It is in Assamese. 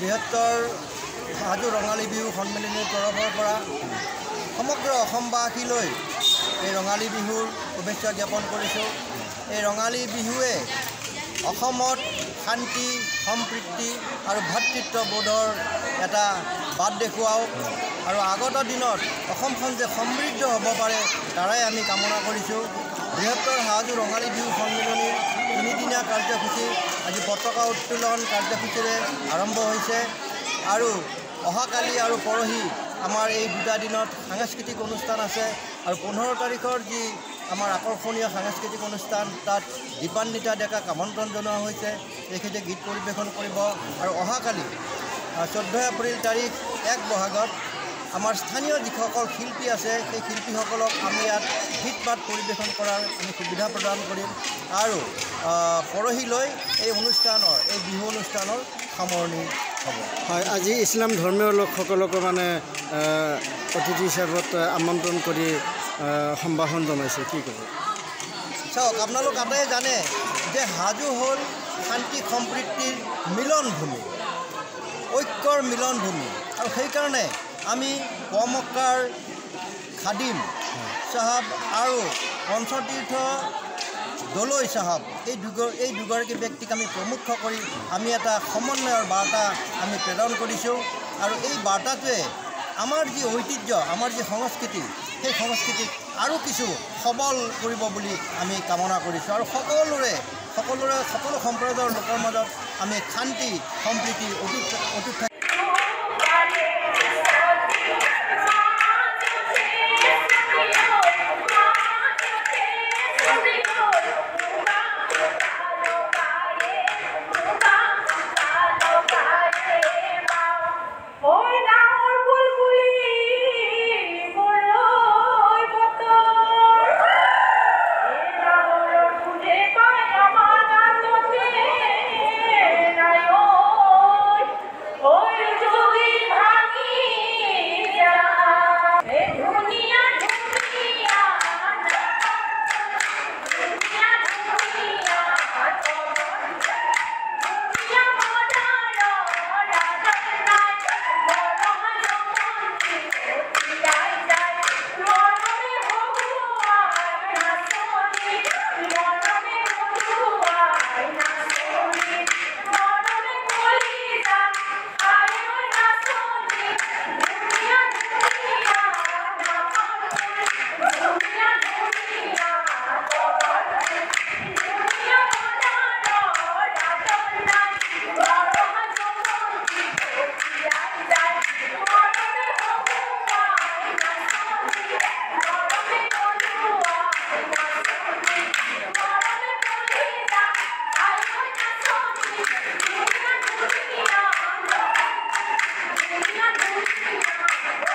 বৃহত্তৰ হাজো ৰঙালী বিহু সন্মিলনীৰ তৰফৰ পৰা সমগ্ৰ অসমবাসীলৈ এই ৰঙালী বিহুৰ শুভেচ্ছা জ্ঞাপন কৰিছোঁ। এই ৰঙালী বিহুৱে অসমত শান্তি, সম্প্ৰীতি আৰু ভাতৃত্ববোধৰ এটা বাট দেখুৱাওক আৰু আগত দিনত অসমখন যে সমৃদ্ধ হ'ব পাৰে তাৰাই আমি কামনা কৰিছোঁ। বৃহত্তৰ হাজো ৰঙালী বিহু সন্মিলনীৰ 3দিনীয়া কাৰ্যসূচী আজি পতাকা উত্তোলন কাৰ্যসূচীৰে আৰম্ভ হৈছে আৰু অহাকালি আৰু পৰহি আমাৰ এই 2টা দিনত সাংস্কৃতিক অনুষ্ঠান আছে আৰু 15 তাৰিখৰ যি আমাৰ আকৰ্ষণীয় সাংস্কৃতিক অনুষ্ঠান তাত দীপান্বিতা ডেকাক আমন্ত্ৰণ জনোৱা হৈছে। তেখেতে গীত পৰিৱেশন কৰিব আৰু অহাকালি 14 এপ্ৰিল তাৰিখ 1 বহাগত আমাৰ স্থানীয় যিসকল শিল্পী আছে সেই শিল্পীসকলক আমি ইয়াত গীত মাত পৰিৱেশন কৰাৰ আমি সুবিধা প্ৰদান কৰিম আৰু পৰহিলৈ এই অনুষ্ঠানৰ এই বিহু অনুষ্ঠানৰ সামৰণি হ'ব। হয়, আজি ইছলাম ধৰ্মীয় লোকসকলকো মানে অতিথি হিচাপত আমন্ত্ৰণ কৰি সম্ভাষণ জনাইছে, কি ক'ব? চাওক, আপোনালোক আটাইয়ে জানে যে হাজো হ'ল শান্তি সম্প্ৰীতিৰ মিলনভূমি, ঐক্যৰ মিলনভূমি আৰু সেইকাৰণে আমি পমক্কাৰ খাদিম চাহাব আৰু পঞ্চতীৰ্থ দলৈ চাহাব এই দুগৰাকী ব্যক্তিক আমি প্ৰমুখ কৰি আমি এটা সমন্বয়ৰ বাৰ্তা আমি প্ৰেৰণ কৰিছোঁ আৰু এই বাৰ্তাটোৱে আমাৰ যি ঐতিহ্য, আমাৰ যি সংস্কৃতি, সেই সংস্কৃতিক আৰু কিছু সবল কৰিব বুলি আমি কামনা কৰিছোঁ আৰু সকলো সম্প্ৰদায়ৰ লোকৰ মাজত আমি শান্তি সম্প্ৰীতি অটুট